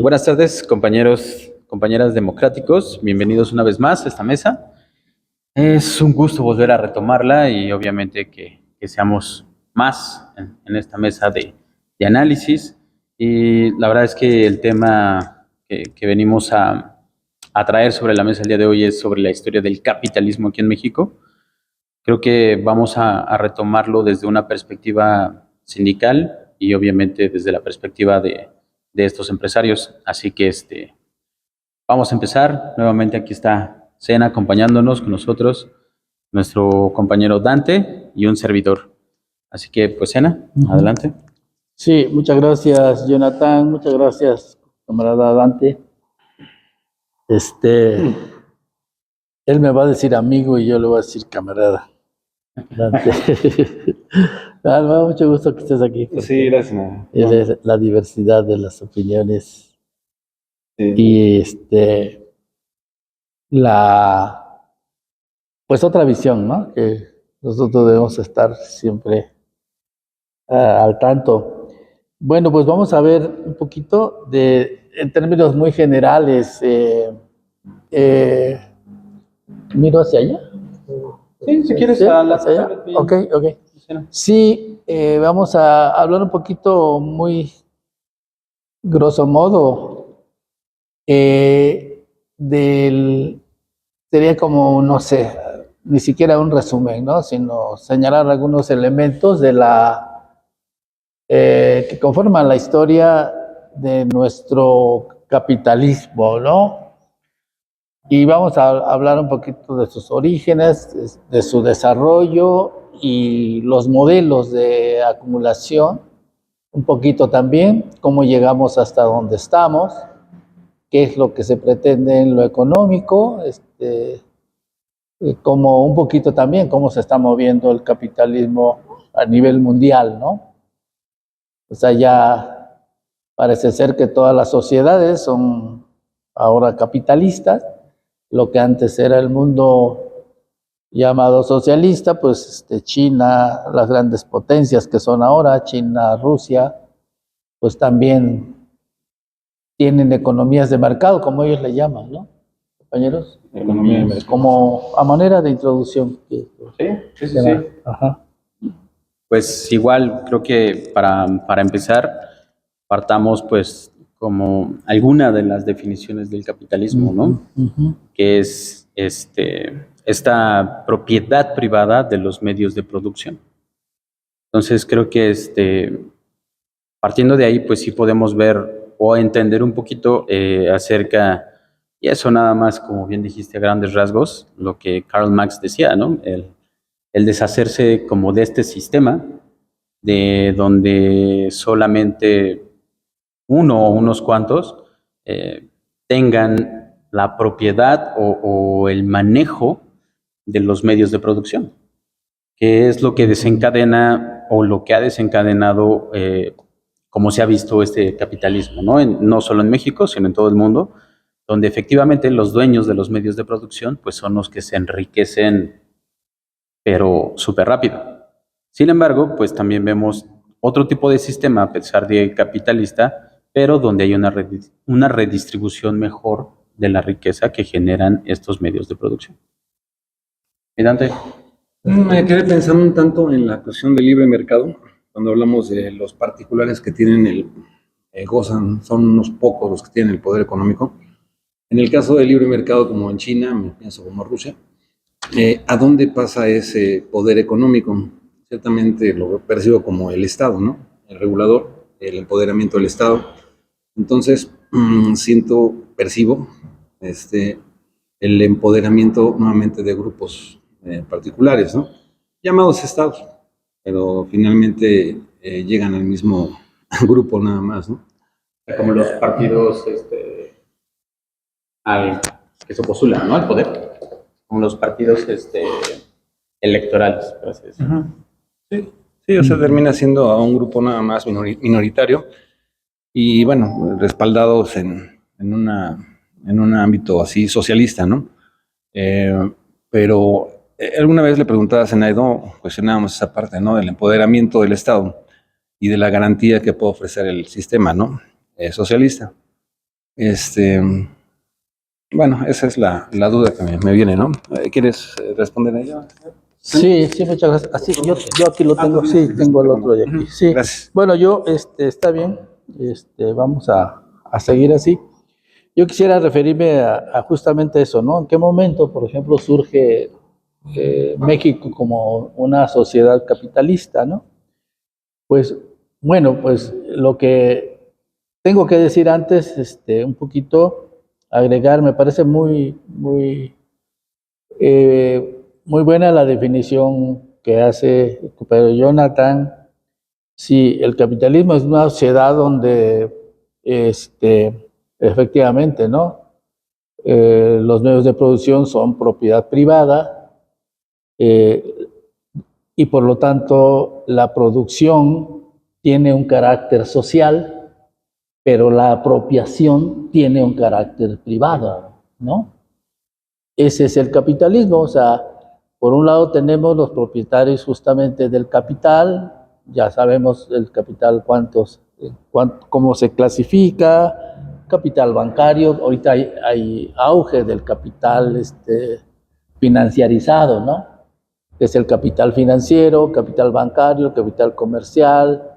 Buenas tardes, compañeros, compañeras democráticos. Bienvenidos una vez más a esta mesa. Es un gusto volver a retomarla y obviamente que seamos más en esta mesa de análisis. Y la verdad es que el tema que venimos a traer sobre la mesa el día de hoy es sobre la historia del capitalismo aquí en México. Creo que vamos a retomarlo desde una perspectiva sindical y obviamente desde la perspectiva de estos empresarios. Así que vamos a empezar. Nuevamente aquí está Sena acompañándonos con nosotros, nuestro compañero Dante y un servidor. Así que, pues, Sena, adelante. Sí, muchas gracias, Jonathan. Muchas gracias, camarada Dante. Él me va a decir amigo y yo le voy a decir camarada. Dante. Me da mucho gusto que estés aquí. Sí, gracias. Es la diversidad de las opiniones Sí. y pues otra visión, ¿no? Que nosotros debemos estar siempre al tanto. Bueno, pues vamos a ver un poquito en términos muy generales. ¿Miro hacia allá? Sí, si quieres, ¿Sí? a la ¿Hacia allá? Ok. Sí, vamos a hablar un poquito muy grosso modo sería como, no sé, ni siquiera un resumen, ¿no? Sino señalar algunos elementos que conforman la historia de nuestro capitalismo, ¿no? Y vamos a hablar un poquito de sus orígenes, de su desarrollo y los modelos de acumulación, un poquito también cómo llegamos hasta donde estamos, qué es lo que se pretende en lo económico, como un poquito también cómo se está moviendo el capitalismo a nivel mundial, ¿no? O sea, ya parece ser que todas las sociedades son ahora capitalistas. Lo que antes era el mundo llamado socialista, pues China, las grandes potencias que son ahora, China, Rusia, pues también tienen economías de mercado, como ellos le llaman, ¿no, compañeros? Economía de mercado. Como a manera de introducción. Sí. Ajá. Pues igual, creo que para empezar, partamos pues como alguna de las definiciones del capitalismo, ¿no? Que es esta propiedad privada de los medios de producción. Entonces creo que partiendo de ahí, pues sí podemos ver o entender un poquito acerca, y eso nada más, como bien dijiste, a grandes rasgos, lo que Karl Marx decía, ¿no? El deshacerse como de este sistema, de donde solamente uno o unos cuantos tengan la propiedad o el manejo de los medios de producción, que es lo que desencadena o lo que ha desencadenado como se ha visto este capitalismo, ¿no? No solo en México, sino en todo el mundo, donde efectivamente los dueños de los medios de producción pues son los que se enriquecen, pero súper rápido. Sin embargo, pues también vemos otro tipo de sistema, a pesar de capitalista, pero donde hay una redistribución mejor de la riqueza que generan estos medios de producción. ¿Y Dante? Me quedé pensando un tanto en la cuestión del libre mercado, cuando hablamos de los particulares que tienen gozan, son unos pocos los que tienen el poder económico. En el caso del libre mercado, como en China, me pienso como Rusia, ¿a dónde pasa ese poder económico? Ciertamente lo percibo como el Estado, ¿no? El regulador, el empoderamiento del Estado. Entonces, percibo el empoderamiento nuevamente de grupos particulares, ¿no? Llamados estados, pero finalmente llegan al mismo grupo nada más, ¿no? Como los partidos que se postulan, ¿no? Al poder, como los partidos electorales, por así decirlo. Sí, o sea, termina siendo a un grupo nada más minoritario y, bueno, respaldados en un ámbito así socialista, ¿no? Pero alguna vez le preguntaba a Zenaido, cuestionábamos esa parte, ¿no? Del empoderamiento del Estado y de la garantía que puede ofrecer el sistema, ¿no? Socialista. Bueno, esa es la duda que me viene, ¿no? ¿Quieres responder a ello? Sí, sí, muchas gracias. Así, yo aquí lo tengo, sí, tengo el otro de aquí. Sí, Gracias. bueno, está bien, vamos a seguir así. Yo quisiera referirme a justamente eso, ¿no? ¿En qué momento, por ejemplo, surge México como una sociedad capitalista, ¿no? Pues, bueno, pues lo que tengo que decir antes, un poquito, agregar, me parece muy buena la definición que hace Pedro Jonathan. Sí, el capitalismo es una sociedad donde, efectivamente, ¿no? Los medios de producción son propiedad privada eh, y por lo tanto la producción tiene un carácter social, pero la apropiación tiene un carácter privado, ¿no? Ese es el capitalismo, o sea, por un lado tenemos los propietarios justamente del capital, ya sabemos el capital cómo se clasifica, capital bancario, ahorita hay auge del capital financiarizado, ¿no? Que es el capital financiero, capital bancario, capital comercial,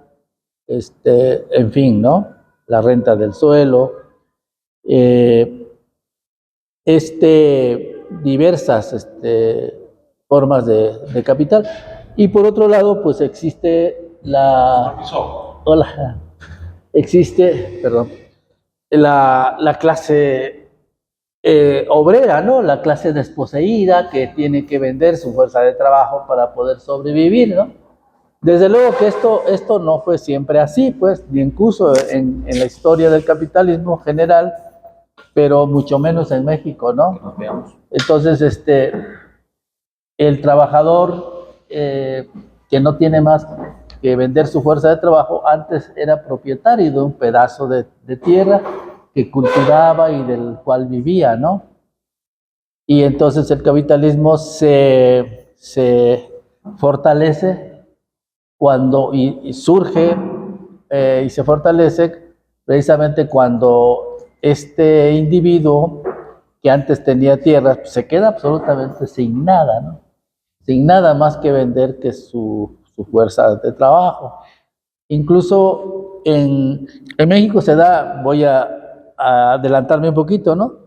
en fin, ¿no? La renta del suelo. Eh, Diversas formas de capital. Y por otro lado, pues existe hola, existe, perdón, la clase obrera, ¿no? La clase desposeída que tiene que vender su fuerza de trabajo para poder sobrevivir, ¿no? Desde luego que esto no fue siempre así, pues, ni incluso en la historia del capitalismo general, pero mucho menos en México, ¿no? Entonces, el trabajador que no tiene más que vender su fuerza de trabajo, antes era propietario de un pedazo de tierra que cultivaba y del cual vivía, ¿no? Y entonces el capitalismo se fortalece y surge y se fortalece precisamente cuando este individuo que antes tenía tierras pues, se queda absolutamente sin nada, ¿no? Sin nada más que vender que su fuerza de trabajo. Incluso en México se da, voy a adelantarme un poquito, ¿no?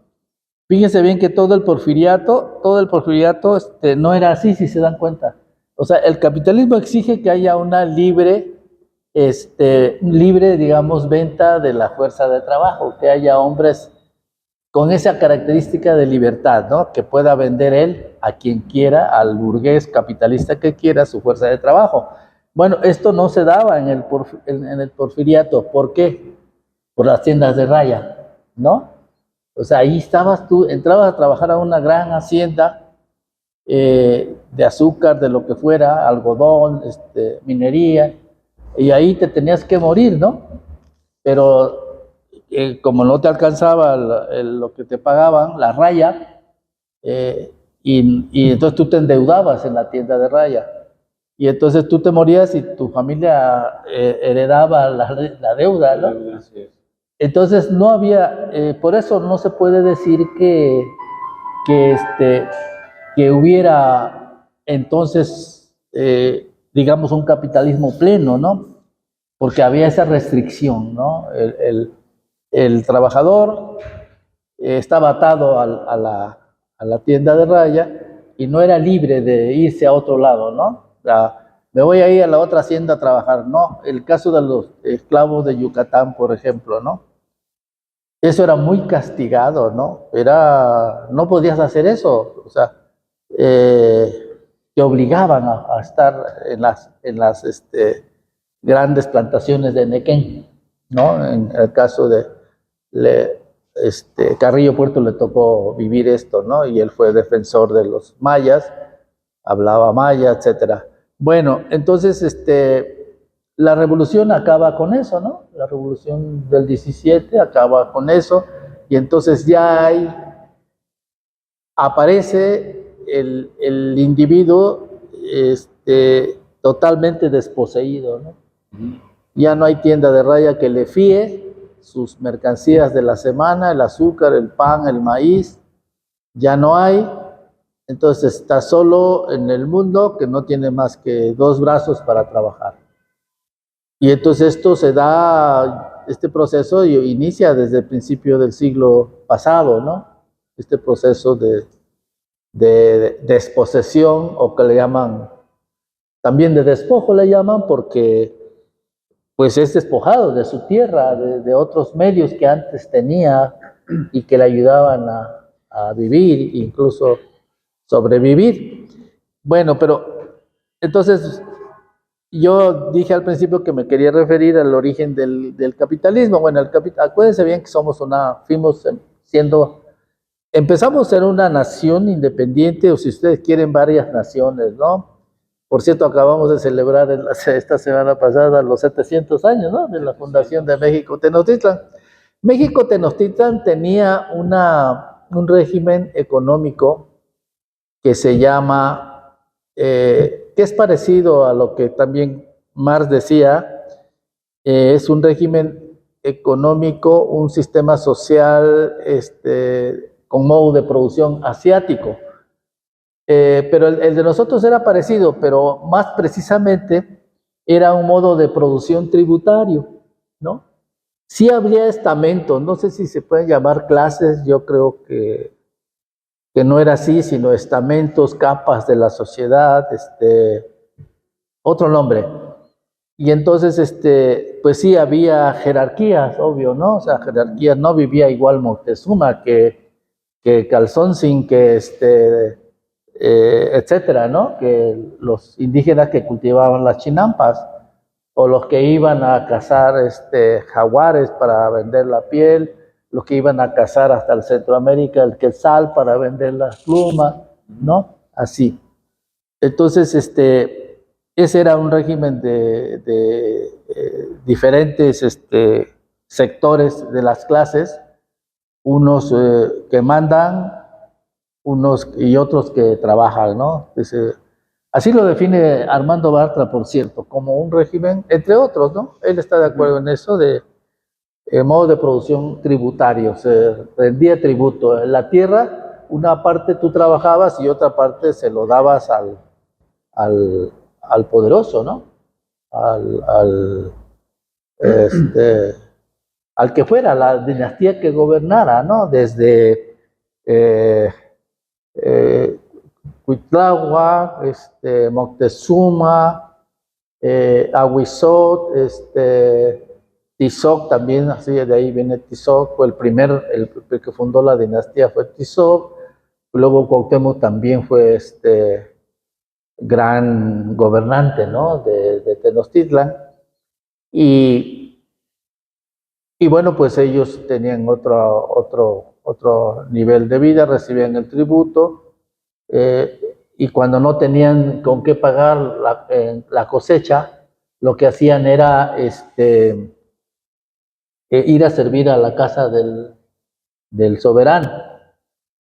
Fíjense bien que todo el porfiriato no era así, si se dan cuenta. O sea, el capitalismo exige que haya una libre, digamos, venta de la fuerza de trabajo, que haya hombres con esa característica de libertad, ¿no? Que pueda vender él a quien quiera, al burgués capitalista que quiera, su fuerza de trabajo. Bueno, esto no se daba en el porfiriato. ¿Por qué? Por las tiendas de raya, ¿no? O sea, ahí estabas tú, entrabas a trabajar a una gran hacienda de azúcar, de lo que fuera, algodón, minería, y ahí te tenías que morir, ¿no? Pero como no te alcanzaba lo que te pagaban, la raya, y entonces tú te endeudabas en la tienda de raya. Y entonces tú te morías y tu familia heredaba la deuda, ¿no? Así es. Entonces no había, por eso no se puede decir que, que hubiera entonces, digamos, un capitalismo pleno, ¿no? Porque había esa restricción, ¿no? El trabajador estaba atado a la tienda de raya y no era libre de irse a otro lado, ¿no? O sea, me voy a ir a la otra hacienda a trabajar, no. El caso de los esclavos de Yucatán, por ejemplo, ¿no? Eso era muy castigado, ¿no? No podías hacer eso, o sea, te obligaban a estar en las grandes plantaciones de Nequén, ¿no? En el caso de Carrillo Puerto le tocó vivir esto, ¿no? Y él fue defensor de los mayas, hablaba maya, etcétera. Bueno, entonces, la revolución acaba con eso, ¿no? La revolución del 17 acaba con eso, y entonces ya aparece el individuo totalmente desposeído, ¿no? Ya no hay tienda de raya que le fíe, sus mercancías de la semana, el azúcar, el pan, el maíz, ya no hay. Entonces está solo en el mundo, que no tiene más que 2 brazos para trabajar. Y entonces esto se da, este proceso inicia desde el principio del siglo pasado, ¿no? Este proceso de desposesión, o que le llaman, también de despojo le llaman, porque pues es despojado de su tierra, de otros medios que antes tenía y que le ayudaban a vivir, incluso sobrevivir. Bueno, pero entonces yo dije al principio que me quería referir al origen del capitalismo. Bueno, acuérdense bien que empezamos a ser una nación independiente, o si ustedes quieren, varias naciones, ¿no? Por cierto, acabamos de celebrar esta semana pasada los 700 años, ¿no?, de la fundación de México Tenochtitlan. México Tenochtitlan tenía un régimen económico que se llama, que es parecido a lo que también Marx decía, es un régimen económico, un sistema social con modo de producción asiático. Pero el de nosotros era parecido, pero más precisamente era un modo de producción tributario, ¿no? Sí habría estamentos, no sé si se pueden llamar clases, yo creo que no era así, sino estamentos, capas de la sociedad, otro nombre. Y entonces, pues sí había jerarquías, obvio, ¿no? O sea, jerarquías, no vivía igual Moctezuma que Calzónzin, que etcétera, ¿no? Que los indígenas que cultivaban las chinampas, o los que iban a cazar jaguares para vender la piel, los que iban a cazar hasta el Centroamérica el quetzal para vender las plumas, ¿no? Así. Entonces, ese era un régimen de diferentes sectores de las clases, unos que mandan, unos y otros que trabajan, ¿no? Así lo define Armando Bartra, por cierto, como un régimen, entre otros, ¿no? Él está de acuerdo en eso, de modo de producción tributario, se rendía tributo. En la tierra, una parte tú trabajabas y otra parte se lo dabas al poderoso, ¿no? Al que fuera, la dinastía que gobernara, ¿no? Desde Cuitláhuac, Moctezuma, Ahuizot, Tizoc también, así de ahí viene Tizoc, fue el que fundó la dinastía fue Tizoc. Luego Cuauhtémoc también fue gran gobernante, ¿no?, de Tenochtitlan. Y bueno, pues ellos tenían otro nivel de vida, recibían el tributo, y cuando no tenían con qué pagar la cosecha, lo que hacían era ir a servir a la casa del soberano,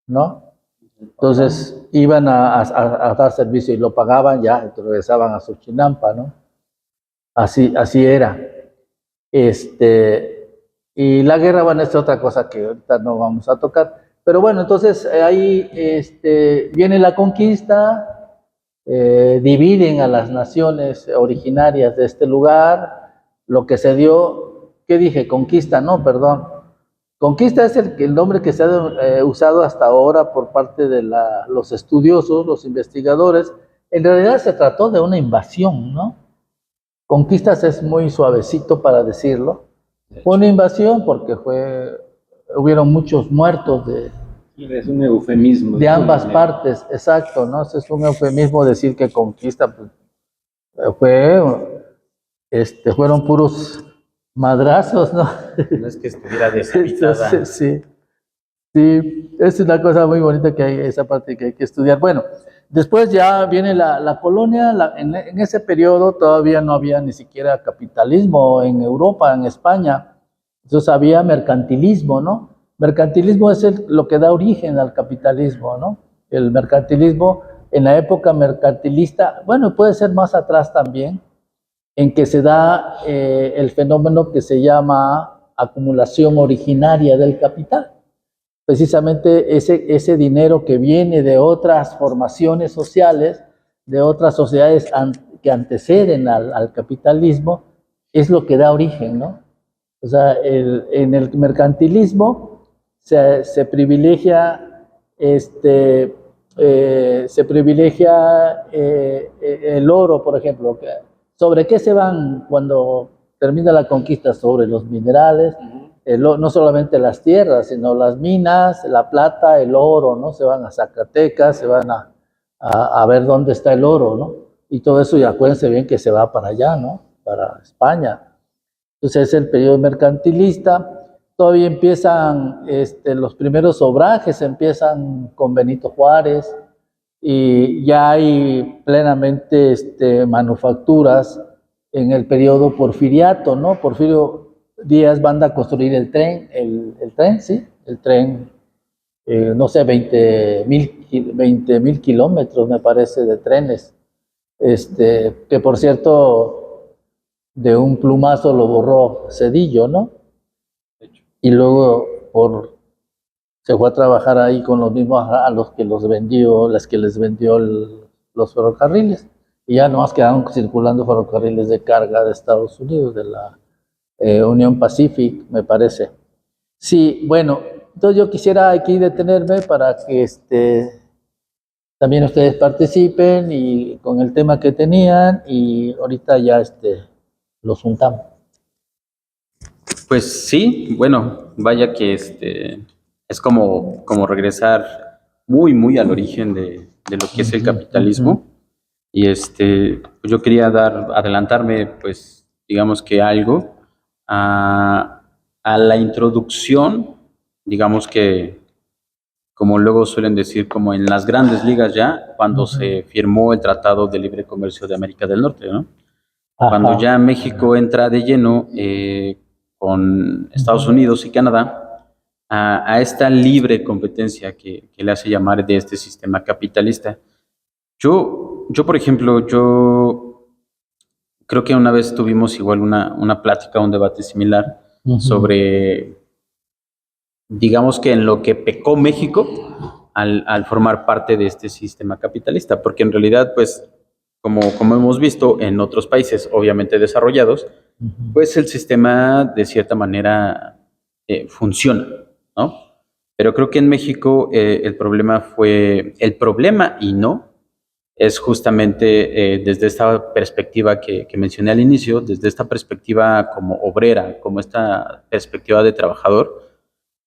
¿no? Entonces iban a dar servicio y lo pagaban ya, entonces regresaban a su chinampa, ¿no? Así era. Y la guerra, bueno, es otra cosa que ahorita no vamos a tocar. Pero bueno, entonces ahí viene la conquista, dividen a las naciones originarias de este lugar. Lo que se dio, ¿qué dije? Conquista, no, perdón. Conquista es el nombre que se ha usado hasta ahora por parte de los estudiosos, los investigadores. En realidad se trató de una invasión, ¿no? Conquistas es muy suavecito para decirlo. Fue una invasión porque hubieron muchos muertos es un eufemismo. de ambas partes, exacto, ¿no? Es un eufemismo decir que conquista, pues, fueron puros madrazos, ¿no? No es que estuviera deshabitada. Sí, es una cosa muy bonita que hay, esa parte que hay que estudiar. Bueno, después ya viene la colonia, en ese periodo todavía no había ni siquiera capitalismo en Europa, en España, entonces había mercantilismo, ¿no? Mercantilismo es lo que da origen al capitalismo, ¿no? El mercantilismo, en la época mercantilista, bueno, puede ser más atrás también, en que se da el fenómeno que se llama acumulación originaria del capital. Precisamente ese dinero que viene de otras formaciones sociales, de otras sociedades que anteceden al capitalismo, es lo que da origen, ¿no? O sea, en el mercantilismo se privilegia, el oro, por ejemplo. ¿Sobre qué se van cuando termina la conquista? Sobre los minerales, no solamente las tierras, sino las minas, la plata, el oro, ¿no? Se van a Zacatecas, se van a ver dónde está el oro, ¿no? Y todo eso, y acuérdense bien que se va para allá, ¿no? Para España. Entonces es el periodo mercantilista. Todavía empiezan, los primeros obrajes empiezan con Benito Juárez, y ya hay plenamente manufacturas en el periodo porfiriato, ¿no? Porfirio Díaz manda a construir el tren, ¿sí? El tren, no sé, 20,000 kilómetros, me parece, de trenes, que por cierto, de un plumazo lo borró Zedillo, ¿no? Y luego se fue a trabajar ahí con los mismos a los que les vendió los ferrocarriles. Y ya nomás quedaron circulando ferrocarriles de carga de Estados Unidos, de la Union Pacific, me parece. Sí, bueno, entonces yo quisiera aquí detenerme para que también ustedes participen y con el tema que tenían, y ahorita ya los juntamos. Pues sí, bueno, vaya que es como regresar muy, muy al origen de lo que es el capitalismo. Y yo quería adelantarme, pues, digamos que algo a la introducción, digamos que, como luego suelen decir, como en las grandes ligas ya, cuando se firmó el Tratado de Libre Comercio de América del Norte, ¿no? Cuando ya México entra de lleno con Estados Unidos y Canadá a esta libre competencia que le hace llamar de este sistema capitalista. Yo, por ejemplo, yo creo que una vez tuvimos igual una plática, un debate similar sobre, digamos que en lo que pecó México al formar parte de este sistema capitalista, porque en realidad, pues, como hemos visto en otros países, obviamente desarrollados, pues el sistema de cierta manera funciona, ¿no? Pero creo que en México el problema es justamente desde esta perspectiva que mencioné al inicio, desde esta perspectiva como obrera, como esta perspectiva de trabajador,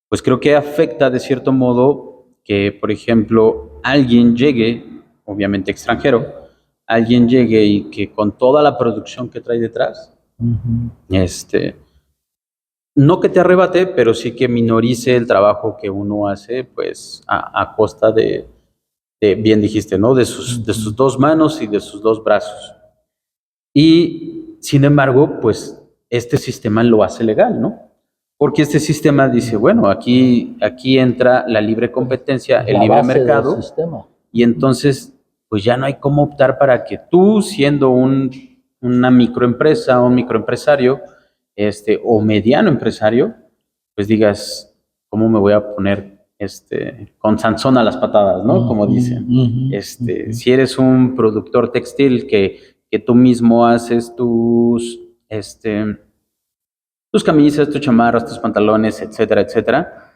pues creo que afecta de cierto modo que, por ejemplo, alguien llegue, obviamente extranjero, alguien llegue y que con toda la producción que trae detrás, no que te arrebate, pero sí que minorice el trabajo que uno hace, pues a costa de, bien dijiste, ¿no? De sus dos manos y de sus dos brazos. Y, sin embargo, pues este sistema lo hace legal, ¿no? Porque este sistema dice, bueno, aquí entra la libre competencia, el libre mercado, y entonces, pues ya no hay cómo optar para que tú, siendo una microempresa, un microempresario, o mediano empresario, pues digas, ¿cómo me voy a poner con Sansón a las patadas, ¿no? Como dicen. Si eres un productor textil que tú mismo haces tus camisas, tus chamarras, tus pantalones, etcétera, etcétera,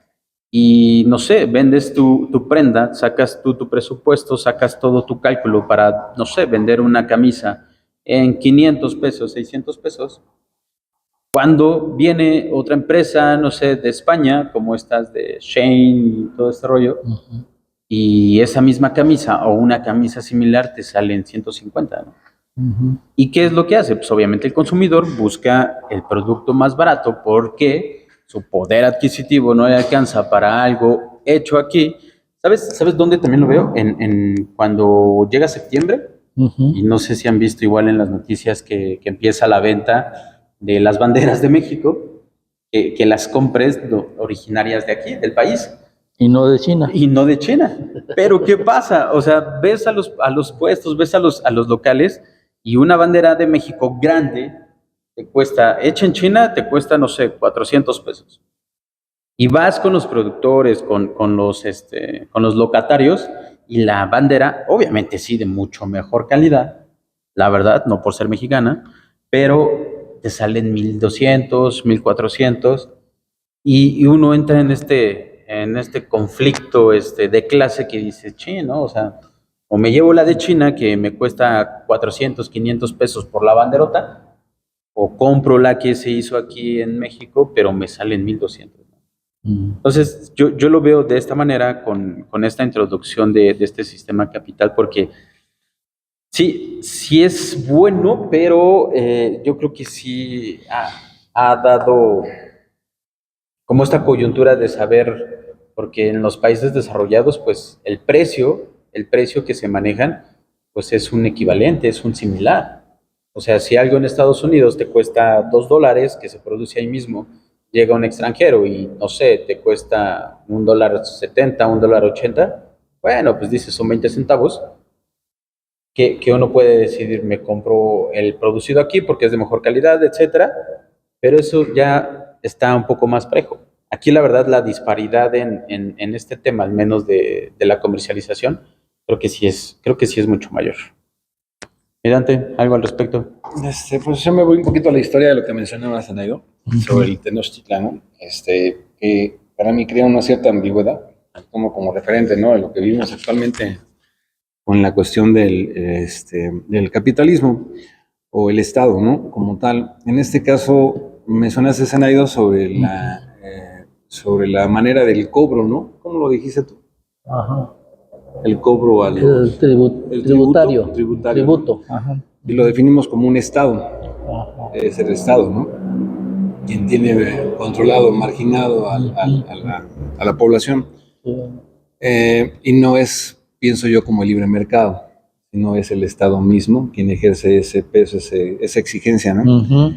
y no sé, vendes tu prenda, sacas tu presupuesto, sacas todo tu cálculo para, no sé, vender una camisa en 500 pesos, 600 pesos. Cuando viene otra empresa, no sé, de España, como estas de Shein y todo este rollo, y esa misma camisa o una camisa similar te sale en 150, ¿no? ¿Y qué es lo que hace? Pues obviamente el consumidor busca el producto más barato porque su poder adquisitivo no le alcanza para algo hecho aquí. ¿Sabes dónde también lo veo? Cuando llega septiembre, y no sé si han visto igual en las noticias que empieza la venta de las banderas de México, que las compres originarias de aquí, del país. Y no de China. Y no de China. Pero ¿qué pasa? O sea, ves a los puestos, ves a los locales, y una bandera de México grande te cuesta, hecha en China, te cuesta, no sé, 400 pesos. Y vas con los productores, con los locatarios, y la bandera, obviamente sí, de mucho mejor calidad, la verdad, no por ser mexicana, pero te salen 1,200, 1,400, y uno entra en este conflicto de clase que dice, che, ¿no? O sea, o me llevo la de China, que me cuesta 400, 500 pesos por la banderota, o compro la que se hizo aquí en México, pero me salen 1,200. Entonces, yo lo veo de esta manera con esta introducción de este sistema capital, porque sí, sí es bueno, pero yo creo que sí ha dado como esta coyuntura de saber, porque en los países desarrollados, pues el precio que se manejan, pues es un equivalente, es un similar. O sea, si algo en Estados Unidos te cuesta $2, que se produce ahí mismo, llega un extranjero y, no sé, te cuesta $1.70, $1.80, bueno, pues dices, son 20 centavos, que uno puede decidir, me compro el producido aquí porque es de mejor calidad, etcétera, pero eso ya está un poco más parejo. Aquí la verdad la disparidad en este tema, al menos de la comercialización, creo que sí es mucho mayor. Mirante, ¿algo al respecto? Pues yo me voy un poquito a la historia de lo que mencionaba Zenaida sobre el Tenochtitlán, ¿no? Que para mí crea una cierta ambigüedad, como referente, ¿no? De lo que vivimos actualmente con la cuestión del capitalismo o el Estado, ¿no? Como tal. En este caso, mencionaste, Zenaida, sobre la manera del cobro, ¿no? ¿Cómo lo dijiste tú? Ajá. El cobro al El tributario. Tributo. Ajá. Y lo definimos como un Estado. Ajá. Es el Estado, ¿no? Quien tiene controlado, marginado a la población. Sí. Y no es, pienso yo, como el libre mercado, sino es el Estado mismo quien ejerce ese peso, esa exigencia, ¿no? Ujú.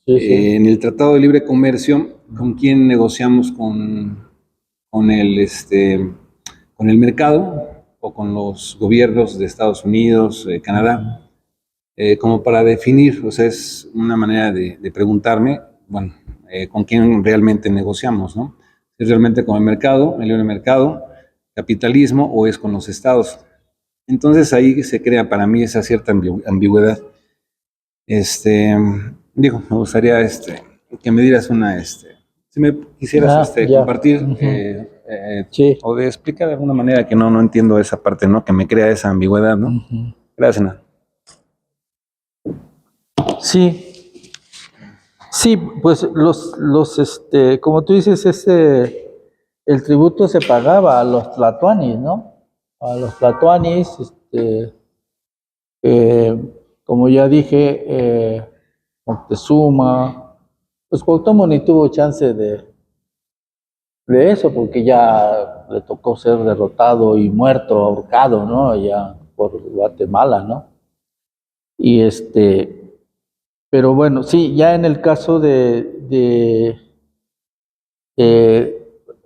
Sí, sí. En el Tratado de Libre Comercio, ¿con quién negociamos con el mercado o con los gobiernos de Estados Unidos, Canadá? Como para definir, o sea, es una manera de preguntarme, bueno, con quién realmente negociamos, ¿no? ¿Es realmente con el mercado, el libre mercado, capitalismo, o es con los estados? Entonces ahí se crea para mí esa cierta ambigüedad. Digo, me gustaría que me dieras si me quisieras Ya. compartir Ujú. Sí. o de explicar de alguna manera que no entiendo esa parte, ¿no? Que me crea esa ambigüedad, ¿no? Ujú. Gracias, Ana. Sí, sí, pues como tú dices, el tributo se pagaba a los tlatoanis, ¿no? A los tlatoanis, como ya dije, Moctezuma, pues Cuauhtémoc ni tuvo chance de eso, porque ya le tocó ser derrotado y muerto, ahorcado, ¿no? Allá por Guatemala, ¿no? Y pero bueno, sí, ya en el caso de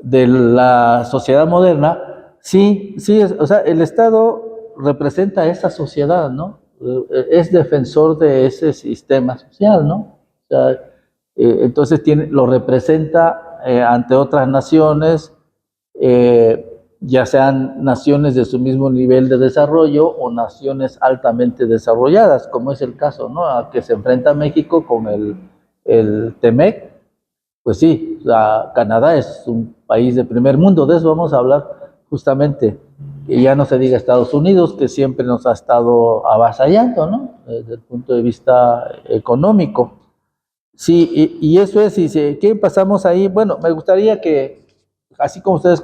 la sociedad moderna, sí, sí, o sea, el Estado representa a esa sociedad, ¿no? Es defensor de ese sistema social, ¿no? O sea, entonces lo representa ante otras naciones, ya sean naciones de su mismo nivel de desarrollo o naciones altamente desarrolladas, como es el caso, ¿no? A que se enfrenta México con el TEMEC. Pues sí, Canadá es un país de primer mundo, de eso vamos a hablar justamente, que ya no se diga Estados Unidos, que siempre nos ha estado avasallando, ¿no? Desde el punto de vista económico. Sí, y eso es, ¿qué pasamos ahí? Bueno, me gustaría que, así como ustedes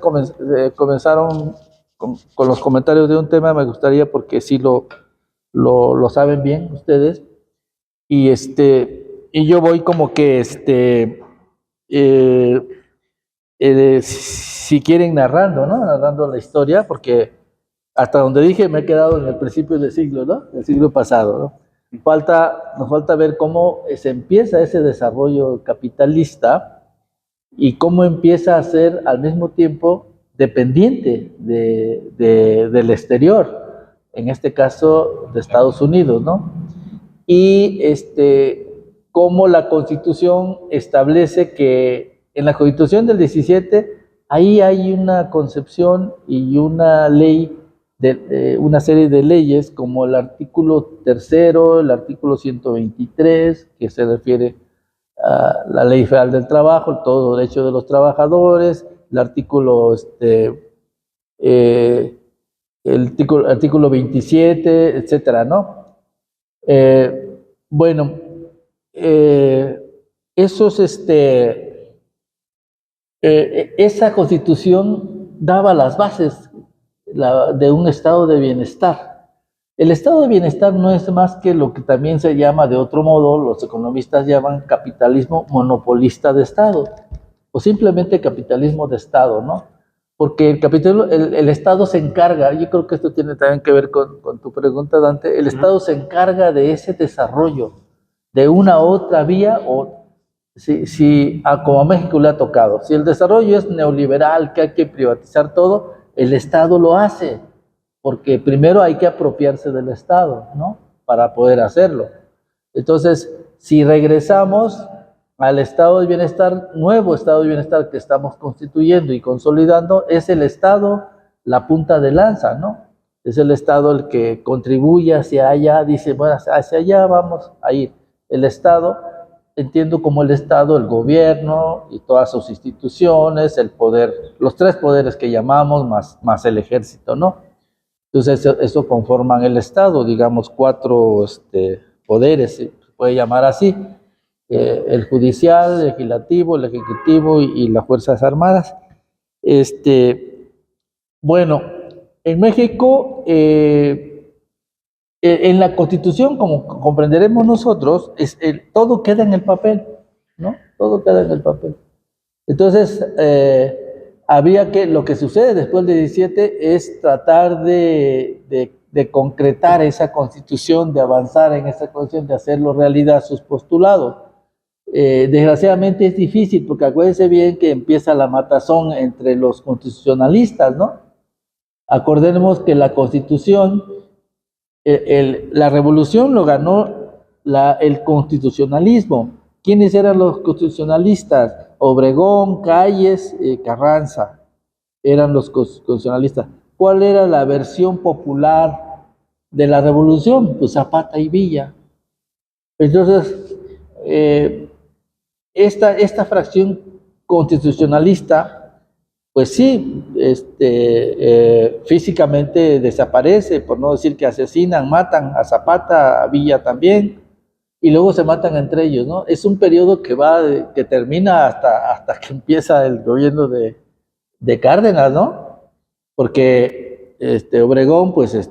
comenzaron con los comentarios de un tema, me gustaría, porque sí lo saben bien ustedes, y yo voy como que, eh, si quieren narrando, ¿no? Narrando la historia, porque hasta donde dije me he quedado en el principio del siglo, ¿no? Del siglo pasado, ¿no? Nos falta ver cómo se empieza ese desarrollo capitalista y cómo empieza a ser al mismo tiempo dependiente del exterior, en este caso de Estados Unidos, ¿no? Y cómo la Constitución establece que en la Constitución del 17, ahí hay una concepción y una ley, una serie de leyes, como el artículo 3º, el artículo 123, que se refiere a la Ley Federal del Trabajo, todo derecho de los trabajadores, el artículo, artículo 27, etcétera, ¿no? Bueno, esos, esa Constitución daba las bases de un estado de bienestar. El estado de bienestar no es más que lo que también se llama de otro modo, los economistas llaman capitalismo monopolista de Estado, o simplemente capitalismo de Estado, ¿no? Porque el Estado se encarga, yo creo que esto tiene también que ver con tu pregunta, Dante, el Estado se encarga de ese desarrollo, de una u otra vía, o como a México le ha tocado. Si el desarrollo es neoliberal, que hay que privatizar todo, el Estado lo hace, porque primero hay que apropiarse del Estado, ¿no? Para poder hacerlo. Entonces, si regresamos al estado de bienestar, nuevo estado de bienestar que estamos constituyendo y consolidando, es el Estado la punta de lanza, ¿no? Es el Estado el que contribuye hacia allá, dice, bueno, hacia allá vamos a ir. El Estado, entiendo como el Estado, el gobierno y todas sus instituciones, el poder, los tres poderes que llamamos, más el ejército, ¿no? Entonces, eso conforman el Estado, digamos, cuatro poderes, se puede llamar así, el judicial, el legislativo, el ejecutivo y las Fuerzas Armadas. Bueno, en México, en la Constitución, como comprenderemos nosotros, todo queda en el papel, ¿no? Todo queda en el papel. Entonces, lo que sucede después del 17 es tratar de concretar esa Constitución, de avanzar en esa Constitución, de hacerlo realidad sus postulados. Desgraciadamente es difícil, porque acuérdense bien que empieza la matazón entre los constitucionalistas, ¿no? Acordemos que la Constitución, la revolución lo ganó el constitucionalismo. ¿Quiénes eran los constitucionalistas? Obregón, Calles, Carranza eran los constitucionalistas. ¿Cuál era la versión popular de la revolución? Pues Zapata y Villa. Entonces, esta fracción constitucionalista, pues sí, físicamente desaparece, por no decir que asesinan, matan a Zapata, a Villa también, y luego se matan entre ellos, ¿no? Es un periodo que termina hasta que empieza el gobierno de Cárdenas, ¿no? Porque Obregón, pues,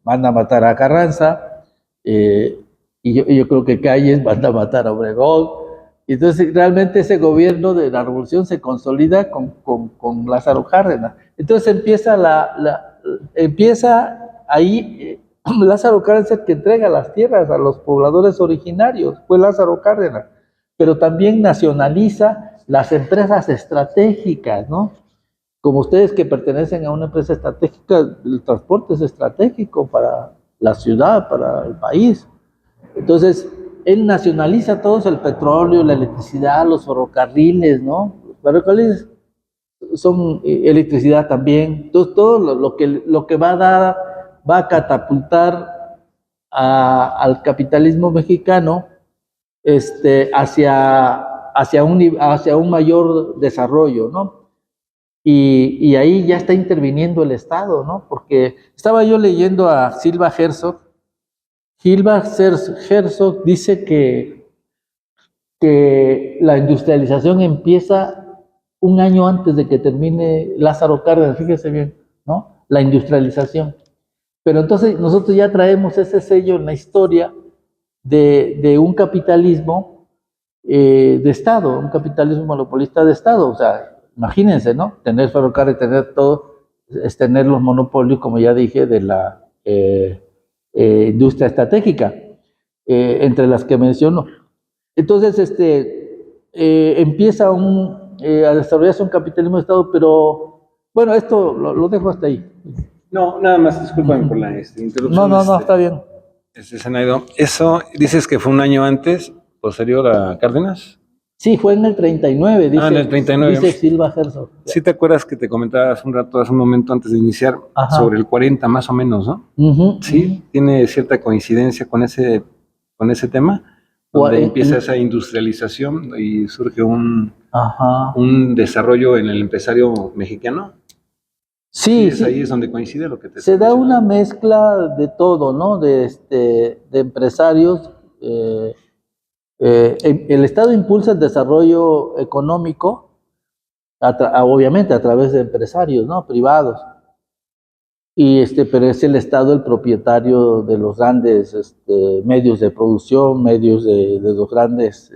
manda a matar a Carranza, y yo creo que Calles manda a matar a Obregón. Entonces, realmente ese gobierno de la revolución se consolida con Lázaro Cárdenas. Entonces empieza ahí Lázaro Cárdenas, el que entrega las tierras a los pobladores originarios, fue Lázaro Cárdenas, pero también nacionaliza las empresas estratégicas, ¿no? Como ustedes que pertenecen a una empresa estratégica, el transporte es estratégico para la ciudad, para el país. Entonces, él nacionaliza todos, el petróleo, la electricidad, los ferrocarriles, ¿no? Los ferrocarriles son electricidad también. Entonces, todo lo que va a catapultar al capitalismo mexicano hacia un mayor desarrollo, ¿no? Y ahí ya está interviniendo el Estado, ¿no? Porque estaba yo leyendo a Silva Herzog. Silva Herzog dice que la industrialización empieza un año antes de que termine Lázaro Cárdenas, fíjese bien, ¿no? La industrialización. Pero entonces nosotros ya traemos ese sello en la historia de un capitalismo de Estado, un capitalismo monopolista de Estado. O sea, imagínense, ¿no? Tener ferrocarril, tener todo, es tener los monopolios, como ya dije, de la industria estratégica, entre las que menciono. Entonces, empieza a desarrollarse un capitalismo de Estado, pero bueno, esto lo dejo hasta ahí. No, nada más, discúlpame por la interrupción. No, está bien. Zenaido, eso dices que fue un año antes posterior a Cárdenas. Sí, fue en el 39, dice, En el 39. dice Silva Herzog. ¿Sí te acuerdas que te comentaba hace un momento antes de iniciar, Ajá. sobre el 40 más o menos, ¿no? Sí, tiene cierta coincidencia con ese tema, donde empieza esa industrialización y surge un desarrollo en el empresario mexicano. Sí, ahí es donde coincide lo que te se da una mezcla de todo, ¿no? De empresarios. El Estado impulsa el desarrollo económico, obviamente a través de empresarios, ¿no? Privados. Pero es el Estado el propietario de los grandes medios de producción, medios de los grandes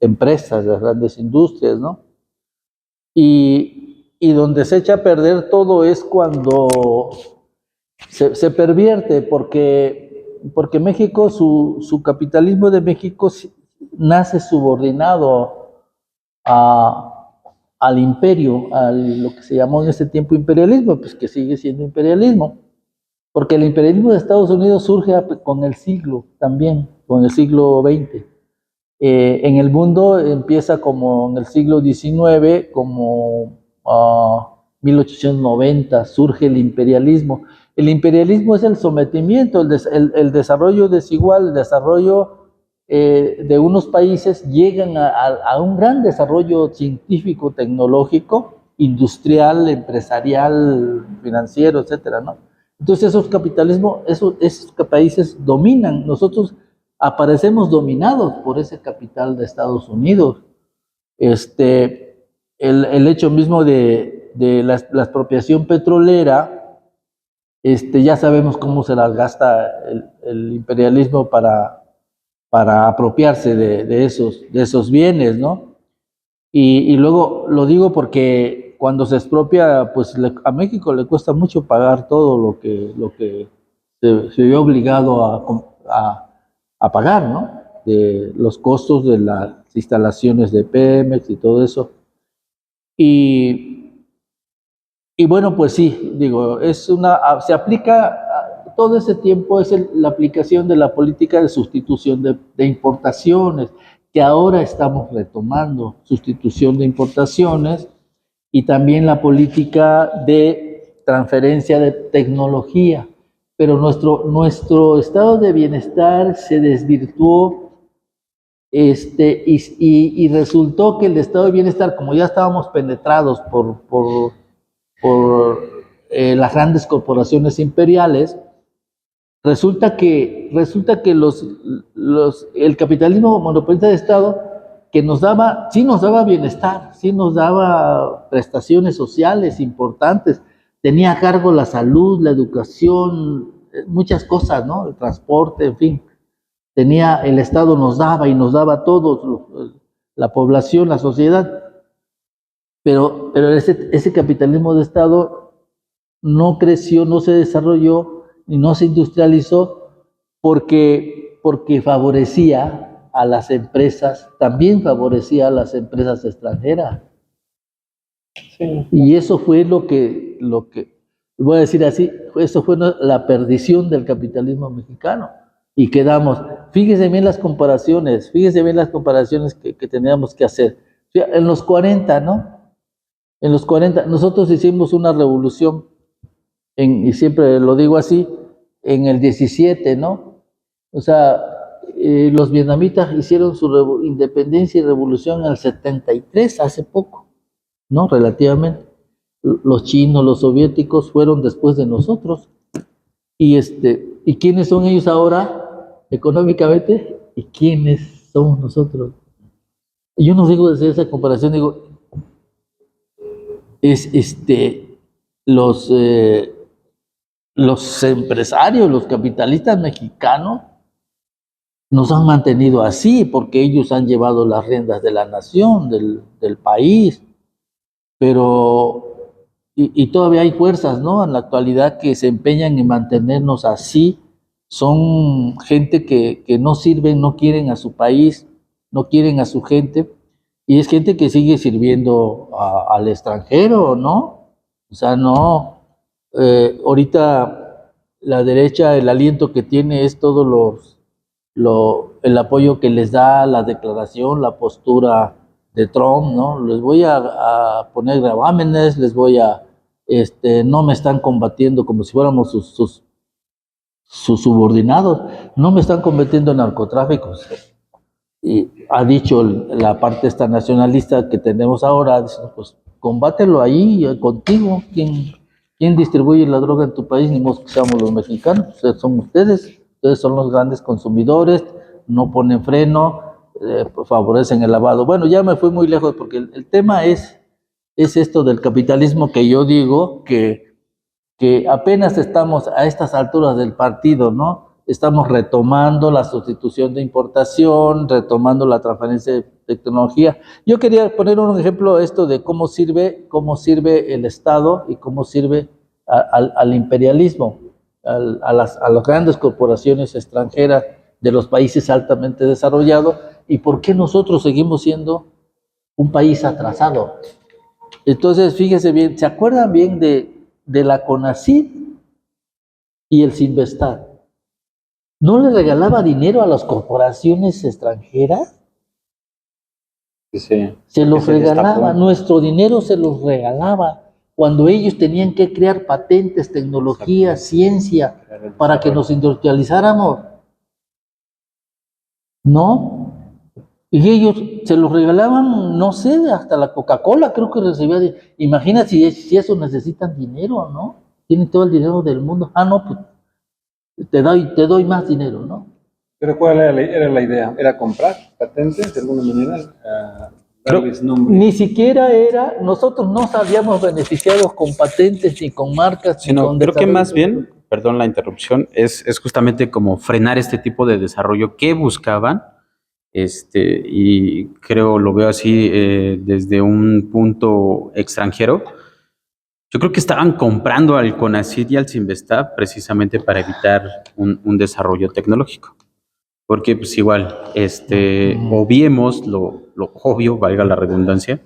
empresas, de las grandes industrias, ¿no? Y donde se echa a perder todo es cuando se pervierte, porque México, su capitalismo de México nace subordinado al imperio, a lo que se llamó en ese tiempo imperialismo, pues que sigue siendo imperialismo, porque el imperialismo de Estados Unidos surge con el siglo también, con el siglo XX. En el mundo empieza como en el siglo XIX, como 1890, surge el imperialismo. El imperialismo es el sometimiento, el desarrollo desigual, el desarrollo de unos países llegan a un gran desarrollo científico, tecnológico, industrial, empresarial, financiero, etcétera, ¿no? Entonces esos capitalismos, esos países dominan. Nosotros aparecemos dominados por ese capital de Estados Unidos. El hecho mismo de la expropiación petrolera, ya sabemos cómo se las gasta el imperialismo para apropiarse de esos bienes, ¿no? Y luego lo digo porque cuando se expropia, pues a México le cuesta mucho pagar todo lo que se vio obligado a pagar, ¿no? De los costos de las instalaciones de Pemex y todo eso. Y bueno, pues sí, digo, se aplica todo ese tiempo, es la aplicación de la política de sustitución de importaciones, que ahora estamos retomando, sustitución de importaciones, y también la política de transferencia de tecnología. Pero nuestro estado de bienestar se desvirtuó, y resultó que el estado de bienestar, como ya estábamos penetrados por las grandes corporaciones imperiales, resulta que el capitalismo monopolista de Estado, que sí nos daba bienestar, sí nos daba prestaciones sociales importantes, tenía a cargo la salud, la educación, muchas cosas, ¿no? El transporte, en fin. El Estado nos daba y nos daba a todos, la población, la sociedad. Pero ese capitalismo de Estado no creció, no se desarrolló y no se industrializó porque favorecía a las empresas, también favorecía a las empresas extranjeras. Sí. Y eso fue lo que, voy a decir así, eso fue la perdición del capitalismo mexicano. Y quedamos, fíjese bien las comparaciones que teníamos que hacer. En los 40, ¿no? En los 40, nosotros hicimos una revolución, y siempre lo digo así, en el 17, ¿no? O sea, los vietnamitas hicieron su independencia y revolución en el 73, hace poco, ¿no? Relativamente. Los chinos, los soviéticos fueron después de nosotros. ¿Y quiénes son ellos ahora económicamente? ¿Y quiénes somos nosotros? Yo no digo desde esa comparación, digo, los empresarios, los capitalistas mexicanos nos han mantenido así porque ellos han llevado las riendas de la nación, del país, pero y todavía hay fuerzas, ¿no? En la actualidad que se empeñan en mantenernos así. Son gente que no sirven, no quieren a su país, no quieren a su gente, y es gente que sigue sirviendo al extranjero, ¿no? O sea, no. Ahorita la derecha, el aliento que tiene es todos el apoyo que les da la declaración, la postura de Trump, ¿no? Les voy a poner gravámenes, no me están combatiendo como si fuéramos sus subordinados, no me están combatiendo en narcotráficos. Y ha dicho la parte esta nacionalista que tenemos ahora, dice, pues combátelo ahí contigo. ¿Quién distribuye la droga en tu país? Ni modo que seamos los mexicanos, son ustedes son los grandes consumidores, no ponen freno, favorecen el lavado. Bueno, ya me fui muy lejos porque el tema es esto del capitalismo que yo digo que apenas estamos a estas alturas del partido, ¿no? Estamos retomando la sustitución de importación, retomando la transferencia de tecnología. Yo quería poner un ejemplo esto de cómo sirve el Estado y cómo sirve al imperialismo, a las grandes corporaciones extranjeras de los países altamente desarrollados y por qué nosotros seguimos siendo un país atrasado. Entonces, fíjese bien, ¿se acuerdan bien de la CONACYT y el Sinvestar? ¿No le regalaba dinero a las corporaciones extranjeras? Sí, Se los regalaba, nuestro dinero se los regalaba, cuando ellos tenían que crear patentes, tecnología, ciencia, para que nos industrializáramos. ¿No? Y ellos se los regalaban, no sé, hasta la Coca-Cola creo que recibía. Imagina si eso necesitan dinero, ¿no? Tienen todo el dinero del mundo. Ah, no, pues te doy más dinero, ¿no? Pero ¿cuál era la idea? ¿Era comprar patentes de alguna manera? Darles nombre. Ni siquiera nosotros no habíamos beneficiados con patentes ni con marcas. Sino, ni con creo que desarrollo. más bien, perdón la interrupción, es justamente como frenar este tipo de desarrollo que buscaban, y creo lo veo así desde un punto extranjero. Yo creo que estaban comprando al CONACYT y al Sinvestab precisamente para evitar un desarrollo tecnológico. Porque pues igual, obviemos lo obvio, valga la redundancia,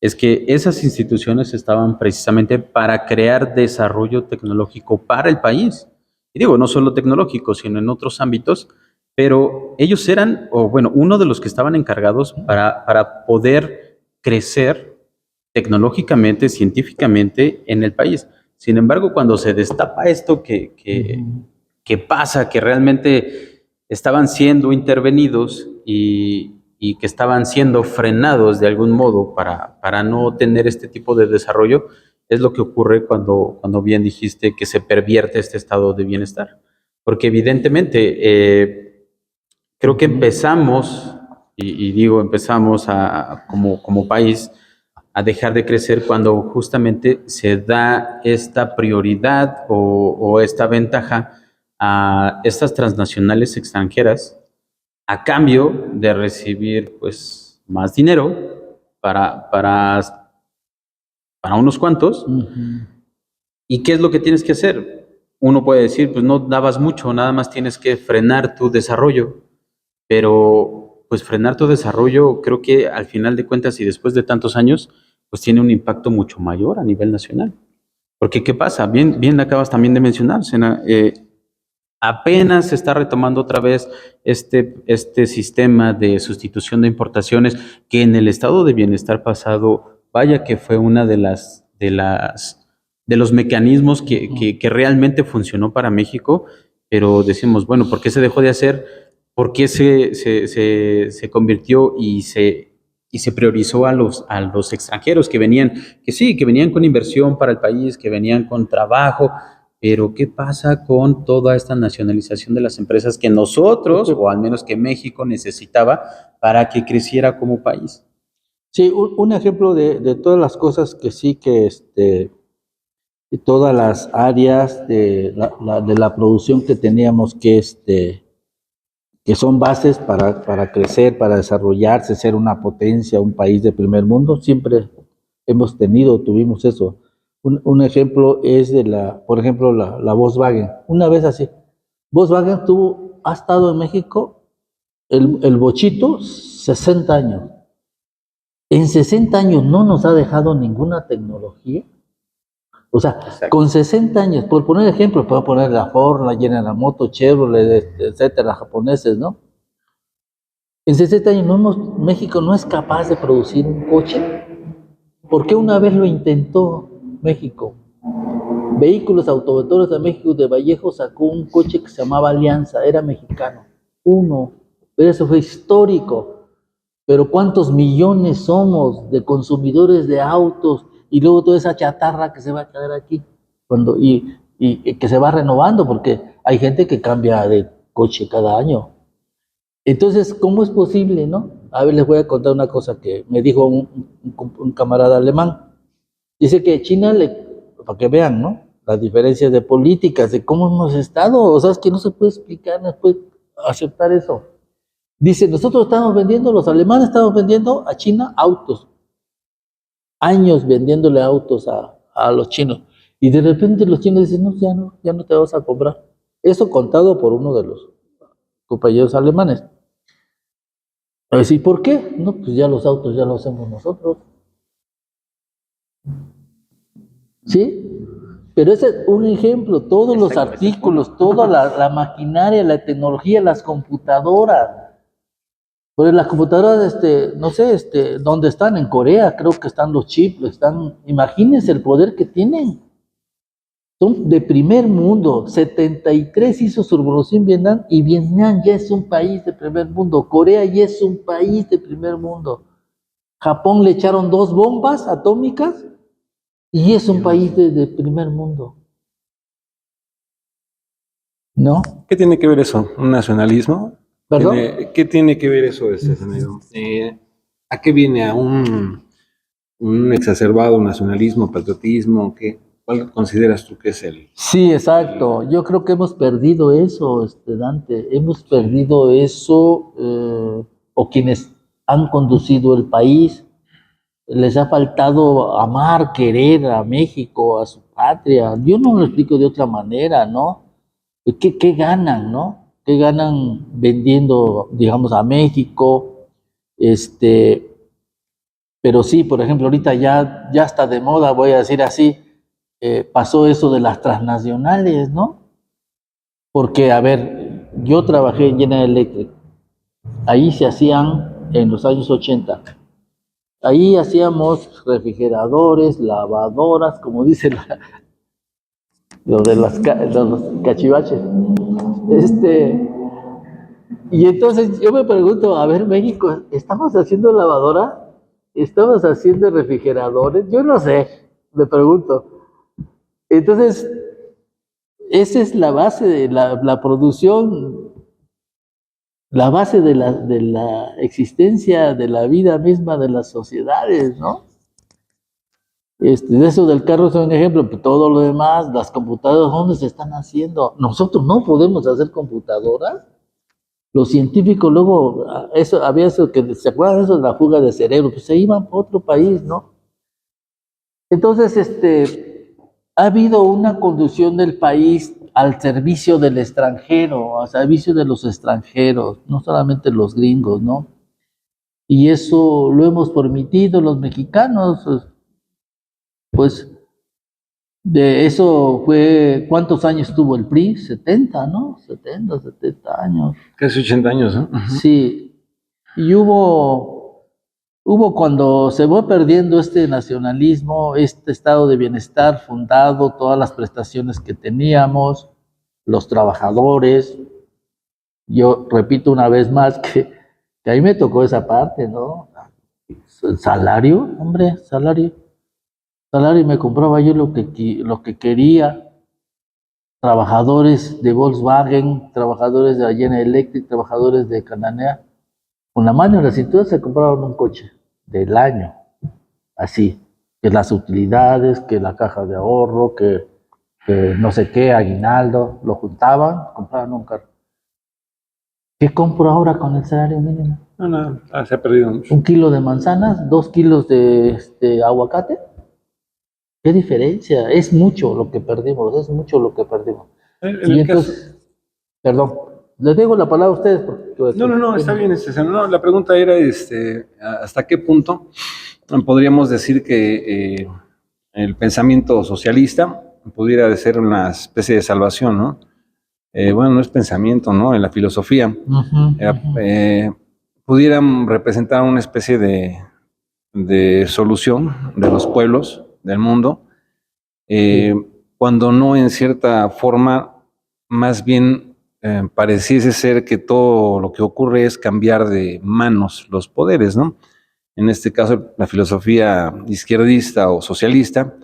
es que esas instituciones estaban precisamente para crear desarrollo tecnológico para el país. Y digo, no solo tecnológico, sino en otros ámbitos, pero ellos eran, o bueno, uno de los que estaban encargados para poder crecer tecnológicamente, científicamente en el país. Sin embargo, cuando se destapa esto que pasa, que realmente estaban siendo intervenidos y que estaban siendo frenados de algún modo para no tener este tipo de desarrollo, es lo que ocurre cuando bien dijiste que se pervierte este estado de bienestar. Porque evidentemente creo que empezamos, y digo empezamos como país, a dejar de crecer cuando justamente se da esta prioridad o esta ventaja a estas transnacionales extranjeras a cambio de recibir pues más dinero para unos cuantos. ¿Y qué es lo que tienes que hacer? Uno puede decir, pues no dabas mucho, nada más tienes que frenar tu desarrollo, pero pues frenar tu desarrollo creo que al final de cuentas y después de tantos años, pues tiene un impacto mucho mayor a nivel nacional. Porque ¿qué pasa? Bien acabas también de mencionar, Sena, apenas se está retomando otra vez este sistema de sustitución de importaciones que en el estado de bienestar pasado, vaya que fue una de los mecanismos que realmente funcionó para México, pero decimos, bueno, ¿por qué se dejó de hacer? ¿Por qué se convirtió y se priorizó a los extranjeros que venían con inversión para el país, que venían con trabajo? Pero ¿qué pasa con toda esta nacionalización de las empresas que nosotros, o al menos que México necesitaba para que creciera como país? Sí, un ejemplo de todas las cosas que sí que todas las áreas de la producción que teníamos que son bases para crecer, para desarrollarse, ser una potencia, un país de primer mundo, siempre tuvimos eso. Un ejemplo es por ejemplo, la Volkswagen. Una vez así, Volkswagen ha estado en México, el bochito, 60 años. En 60 años no nos ha dejado ninguna tecnología. O sea, exacto, con 60 años, por poner ejemplo, puedo poner la Ford, la General Motors, Chevrolet, etcétera, japoneses, ¿no? En 60 años México no es capaz de producir un coche. ¿Por qué una vez lo intentó México? Vehículos Automotores de México de Vallejo sacó un coche que se llamaba Alianza, era mexicano. Uno, pero eso fue histórico. Pero ¿cuántos millones somos de consumidores de autos y luego toda esa chatarra que se va a caer aquí? Y que se va renovando, porque hay gente que cambia de coche cada año. Entonces, ¿cómo es posible, no? A ver, les voy a contar una cosa que me dijo un camarada alemán. Dice que China, para que vean, ¿no? Las diferencias de políticas, de cómo hemos estado, o sea, es que no se puede explicar, no se puede aceptar eso. Dice, nosotros los alemanes estamos vendiendo a China autos, años vendiéndole autos a los chinos. Y de repente los chinos dicen, no, ya no te vas a comprar. Eso contado por uno de los compañeros alemanes. A decir, ¿por qué? No, pues ya los autos ya los hacemos nosotros. ¿Sí? Pero ese es un ejemplo, todos los artículos, toda la maquinaria, la tecnología, las computadoras. Pues las computadoras, no sé, ¿dónde están? En Corea, creo que están los chips, imagínense el poder que tienen. Son de primer mundo. 73 hizo su revolución en Vietnam y Vietnam ya es un país de primer mundo. Corea ya es un país de primer mundo. Japón le echaron 2 bombas atómicas y es un país de primer mundo. ¿No? ¿Qué tiene que ver eso? ¿Un nacionalismo? ¿Perdón? ¿Qué tiene que ver eso, Sanedo? ¿A qué viene? ¿A un exacerbado nacionalismo, patriotismo? ¿Cuál consideras tú que es el...? Sí, exacto. Yo creo que hemos perdido eso, Dante. Hemos perdido eso, o quienes han conducido el país. Les ha faltado amar, querer a México, a su patria. Yo no lo explico de otra manera, ¿no? ¿Qué ganan, no? ¿Qué ganan vendiendo, digamos, a México? Pero sí, por ejemplo, ahorita ya está de moda, voy a decir así, pasó eso de las transnacionales, ¿no? Porque, a ver, yo trabajé en General Electric, ahí se hacían en los años 80, ahí hacíamos refrigeradores, lavadoras, como dice lo de los cachivaches. Y entonces yo me pregunto, a ver, México, ¿estamos haciendo lavadora? ¿Estamos haciendo refrigeradores? Yo no sé, me pregunto. Entonces, esa es la base de la producción, la base de la existencia, de la vida misma de las sociedades, ¿no? Eso del carro es un ejemplo, pero todo lo demás, las computadoras, ¿dónde se están haciendo? Nosotros no podemos hacer computadoras. Los científicos luego, había eso que, ¿se acuerdan de eso de la fuga de cerebro? Pues se iban a otro país, ¿no? Entonces, ha habido una conducción del país al servicio del extranjero, al servicio de los extranjeros, no solamente los gringos, ¿no? Y eso lo hemos permitido los mexicanos, pues de eso fue, ¿cuántos años tuvo el PRI? 70, ¿no? 70 años. Casi 80 años, ¿no? Sí, y hubo cuando se fue perdiendo este nacionalismo, este estado de bienestar fundado, todas las prestaciones que teníamos, los trabajadores. Yo repito una vez más que a mí me tocó esa parte, ¿no? El salario, hombre, salario, y me compraba yo lo que quería. Trabajadores de Volkswagen, trabajadores de General Electric, trabajadores de Cananea, con la mano en la cintura se compraban un coche del año, así, que las utilidades, que la caja de ahorro, que no sé qué, aguinaldo, lo juntaban, compraban un carro. ¿Qué compro ahora con el salario mínimo? No, se ha perdido mucho. 1 kilo de manzanas, 2 kilos de aguacate. ¿Qué diferencia? Es mucho lo que perdimos, es mucho lo que perdimos. Y entonces, perdón, les dejo la palabra a ustedes. Porque, no, está bien. No, la pregunta era, ¿hasta qué punto podríamos decir que el pensamiento socialista pudiera ser una especie de salvación, ¿no? Bueno, no es pensamiento, ¿no? En la filosofía. pudieran representar una especie de solución de los pueblos del mundo, cuando no, en cierta forma, más bien pareciese ser que todo lo que ocurre es cambiar de manos los poderes, ¿no? En este caso, la filosofía izquierdista o socialista,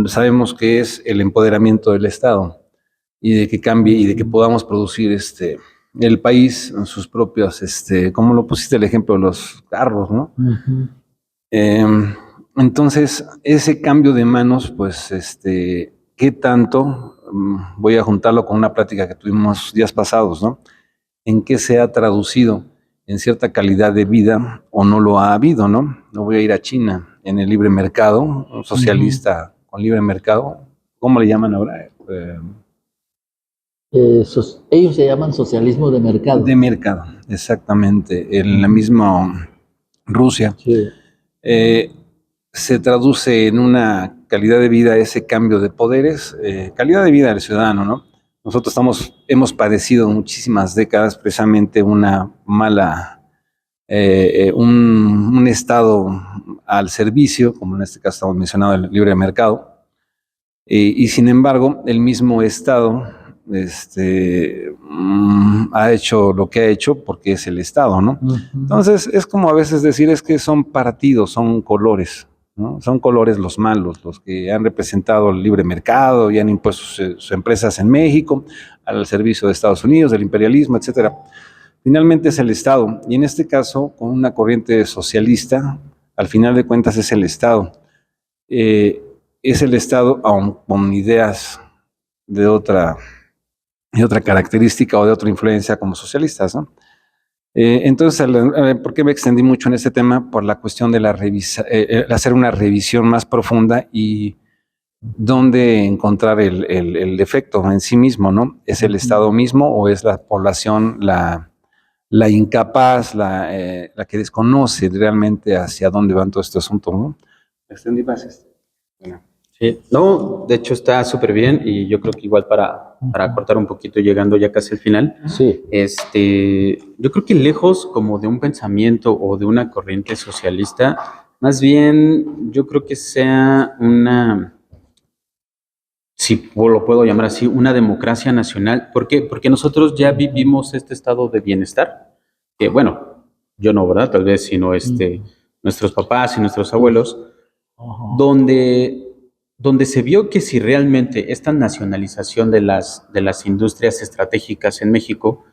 sabemos que es el empoderamiento del Estado y de que cambie y de que podamos producir el país en sus propios, como lo pusiste el ejemplo de los carros, ¿no? Ujú. Entonces, ese cambio de manos, pues, ¿qué tanto? Voy a juntarlo con una plática que tuvimos días pasados, ¿no? ¿En qué se ha traducido en cierta calidad de vida o no lo ha habido, ¿no? No voy a ir a China en el libre mercado, un socialista con libre mercado, ¿cómo le llaman ahora? Ellos se llaman socialismo de mercado. De mercado, exactamente. En la misma Rusia, Sí. se traduce en una calidad de vida ese cambio de poderes, calidad de vida del ciudadano, ¿no? Nosotros hemos padecido muchísimas décadas precisamente una mala, un estado al servicio, como en este caso estamos mencionando el libre mercado, y sin embargo el mismo Estado ha hecho lo que ha hecho porque es el Estado, ¿no? Ujú. Entonces es como a veces decir es que son partidos, son colores, ¿no? Son colores los malos, los que han representado el libre mercado y han impuesto sus empresas en México al servicio de Estados Unidos, del imperialismo, etcétera. Finalmente es el Estado, y en este caso, con una corriente socialista, al final de cuentas es el Estado. Es el Estado, aun con ideas de otra característica o de otra influencia como socialistas, ¿no? Entonces, ¿por qué me extendí mucho en este tema? Por la cuestión de hacer una revisión más profunda y dónde encontrar el defecto en sí mismo, ¿no? ¿Es el Estado mismo o es la población la incapaz, la que desconoce realmente hacia dónde va todo este asunto, ¿no? Me extendí más. Bueno. Sí, no, de hecho está súper bien y yo creo que igual para cortar un poquito, llegando ya casi al final, Sí. yo creo que lejos como de un pensamiento o de una corriente socialista, más bien yo creo que sea si lo puedo llamar así, una democracia nacional. ¿Por qué? Porque nosotros ya vivimos este estado de bienestar, que bueno, yo no, ¿verdad? Tal vez sino nuestros papás y nuestros abuelos, Ajá. donde se vio que si realmente esta nacionalización de las industrias estratégicas en México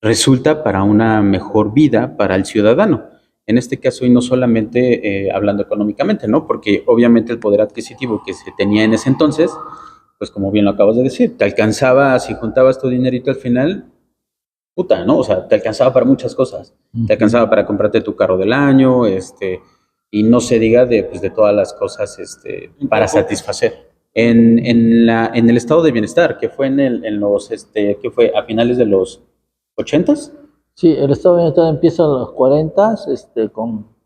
resulta para una mejor vida para el ciudadano. En este caso, y no solamente hablando económicamente, ¿no? Porque obviamente el poder adquisitivo que se tenía en ese entonces, pues como bien lo acabas de decir, te alcanzaba, si juntabas tu dinerito al final, puta, ¿no? O sea, te alcanzaba para muchas cosas. Te alcanzaba para comprarte tu carro del año, y no se diga pues, de todas las cosas para satisfacer. En el estado de bienestar, que fue que fue a finales de los ochentas. Sí, el estado de bienestar empieza a los 40,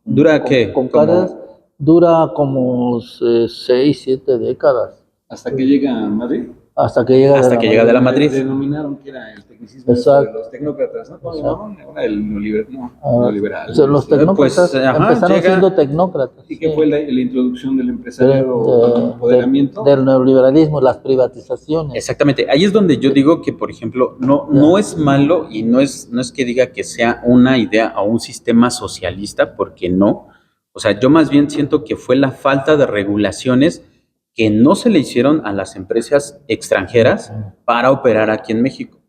¿Dura qué? con Como- caras, dura como 6, 7 décadas, Hasta que llega a Madrid. hasta que llega Hasta que llega de la Madrid. Denominaron que era el tecnicismo Exacto. de los tecnócratas, ¿no? ¿Cómo llamaban? Era el Ah, neoliberal. o sea, los tecnócratas Pues, ajá, empezaron llega- siendo tecnócratas. ¿Y qué sí. fue la introducción del De- empresariado, el empoderamiento? del neoliberalismo, las privatizaciones. Exactamente, ahí es donde yo digo que, por ejemplo, no es malo y no es que diga que sea una idea o un sistema socialista, porque no. O sea, yo más bien siento que fue la falta de regulaciones que no se le hicieron a las empresas extranjeras para operar aquí en México.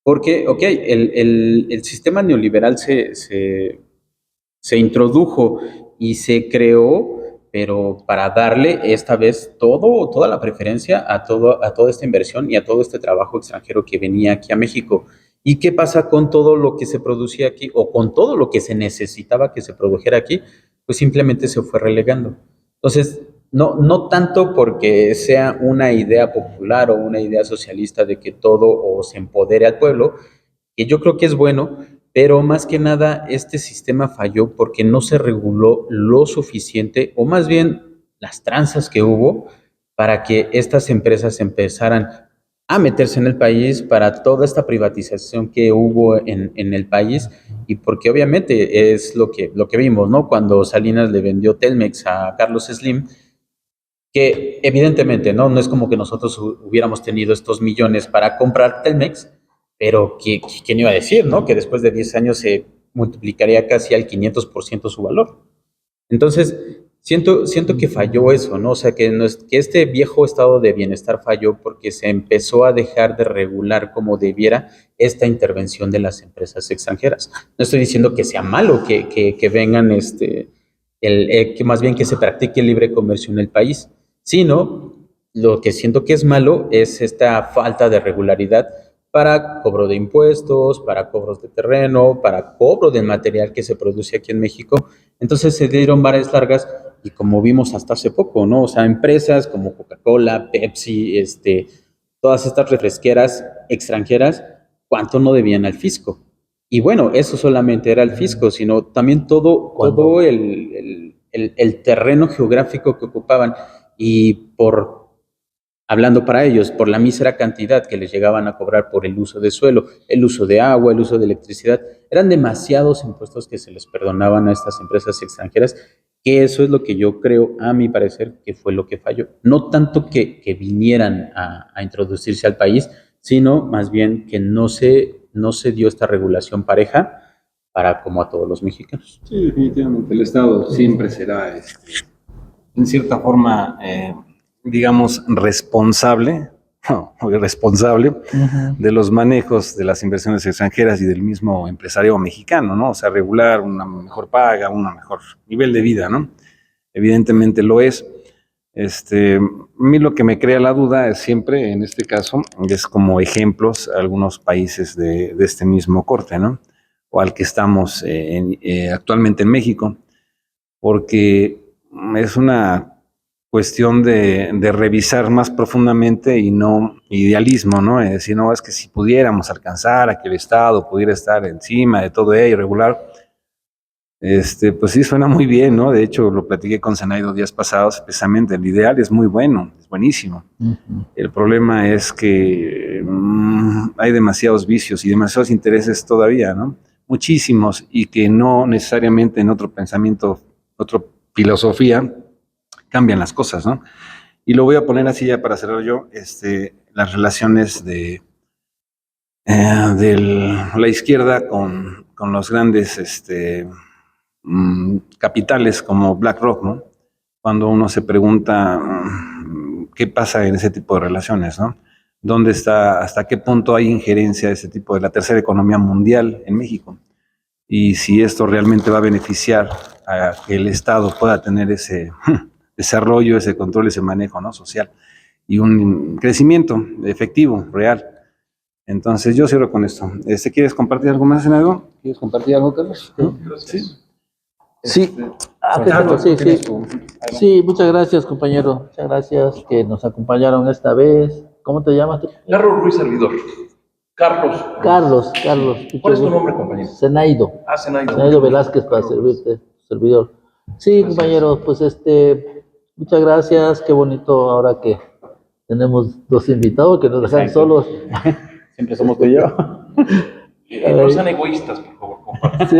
Porque, ok, el sistema neoliberal se introdujo y se creó, pero para darle esta vez toda la preferencia a toda esta inversión y a todo este trabajo extranjero que venía aquí a México. ¿Y qué pasa con todo lo que se producía aquí o con todo lo que se necesitaba que se produjera aquí? Pues simplemente se fue relegando. Entonces, no tanto porque sea una idea popular o una idea socialista de que todo o se empodere al pueblo, que yo creo que es bueno, pero más que nada este sistema falló porque no se reguló lo suficiente, o más bien las tranzas que hubo para que estas empresas empezaran a meterse en el país, para toda esta privatización que hubo en el país, y porque obviamente es lo que vimos, ¿no? Cuando Salinas le vendió Telmex a Carlos Slim, que evidentemente, ¿no? No es como que nosotros hubiéramos tenido estos millones para comprar Telmex, pero ¿quién iba a decir, ¿no? Que después de 10 años se multiplicaría casi al 500% su valor. Entonces, siento que falló eso, ¿no? O sea, que este viejo estado de bienestar falló porque se empezó a dejar de regular como debiera esta intervención de las empresas extranjeras. No estoy diciendo que sea malo que vengan, que más bien que se practique el libre comercio en el país, sino lo que siento que es malo es esta falta de regularidad para cobro de impuestos, para cobros de terreno, para cobro del material que se produce aquí en México. Entonces se dieron varias largas y como vimos hasta hace poco, ¿no? O sea, empresas como Coca-Cola, Pepsi, todas estas refresqueras extranjeras, ¿cuánto no debían al fisco? Y bueno, eso solamente era el fisco, sino también todo el terreno geográfico que ocupaban y hablando para ellos, por la mísera cantidad que les llegaban a cobrar por el uso de suelo, el uso de agua, el uso de electricidad, eran demasiados impuestos que se les perdonaban a estas empresas extranjeras, que eso es lo que yo creo, a mi parecer, que fue lo que falló. No tanto que vinieran a introducirse al país, sino más bien que no se dio esta regulación pareja para como a todos los mexicanos. Sí, definitivamente. El Estado siempre será, en cierta forma, digamos, responsable de los manejos de las inversiones extranjeras y del mismo empresario mexicano, ¿no? O sea, regular una mejor paga, un mejor nivel de vida, ¿no? Evidentemente lo es. A mí lo que me crea la duda es siempre, en este caso, es como ejemplos algunos países de este mismo corte, ¿no? O al que estamos actualmente en México, porque es una cuestión de revisar más profundamente y no idealismo, ¿no? Es decir, no, es que si pudiéramos alcanzar a que el Estado pudiera estar encima de todo ello, regular, pues sí suena muy bien, ¿no? De hecho, lo platiqué con Zenaido días pasados, precisamente, el ideal es muy bueno, es buenísimo. El problema es que hay demasiados vicios y demasiados intereses todavía, ¿no? Muchísimos, y que no necesariamente en otro pensamiento, otra filosofía, cambian las cosas, ¿no? Y lo voy a poner así ya para cerrar yo, las relaciones de la izquierda con los grandes capitales como BlackRock, ¿no? Cuando uno se pregunta qué pasa en ese tipo de relaciones, ¿no? ¿Dónde está, hasta qué punto hay injerencia de ese tipo de la tercera economía mundial en México? Y si esto realmente va a beneficiar a que el Estado pueda tener ese desarrollo, ese control, ese manejo, ¿no? Social y un crecimiento efectivo, real. Entonces yo cierro con esto. ¿Quieres compartir algo más en algo? ¿Quieres compartir algo, Carlos? Sí. Sí, sí, muchas gracias, compañero. Muchas gracias que nos acompañaron esta vez. ¿Cómo te llamas? Carlos Ruiz, servidor. Carlos. Carlos. ¿Cuál es tu nombre, compañero? Zenaido. Zenaido Velázquez, para servirte, servidor. Sí, compañeros, pues muchas gracias. Qué bonito ahora que tenemos dos invitados que nos dejan solos. Siempre somos tú y yo. No sean egoístas, por favor, compartan. Sí,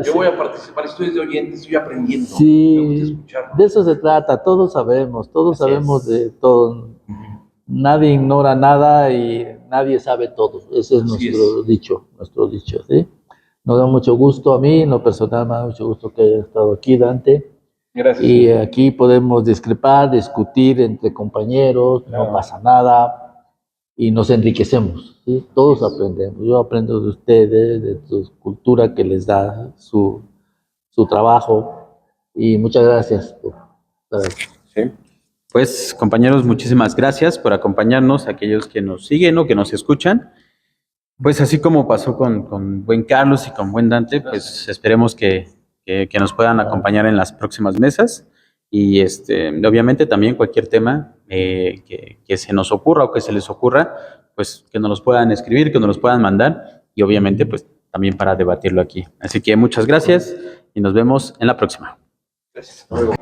yo voy a participar, estoy de oyente, estoy aprendiendo. Sí, de eso se trata, todos sabemos de todo. Nadie ignora nada y nadie sabe todo. Ese es nuestro dicho, ¿sí? Nos da mucho gusto a mí, en lo personal me da mucho gusto que haya estado aquí, Dante. Gracias. Y aquí podemos discrepar, discutir entre compañeros, no pasa nada. Y nos enriquecemos, ¿sí? Todos aprendemos. Yo aprendo de ustedes, de su cultura que les da su trabajo. Y muchas gracias. Sí. Pues, compañeros, muchísimas gracias por acompañarnos, aquellos que nos siguen o que nos escuchan. Pues así como pasó con buen Carlos y con buen Dante, pues esperemos que nos puedan acompañar en las próximas mesas. Y obviamente también cualquier tema que se nos ocurra o que se les ocurra, pues que nos los puedan escribir, que nos los puedan mandar y obviamente pues también para debatirlo aquí. Así que muchas gracias y nos vemos en la próxima. Gracias. Hasta luego.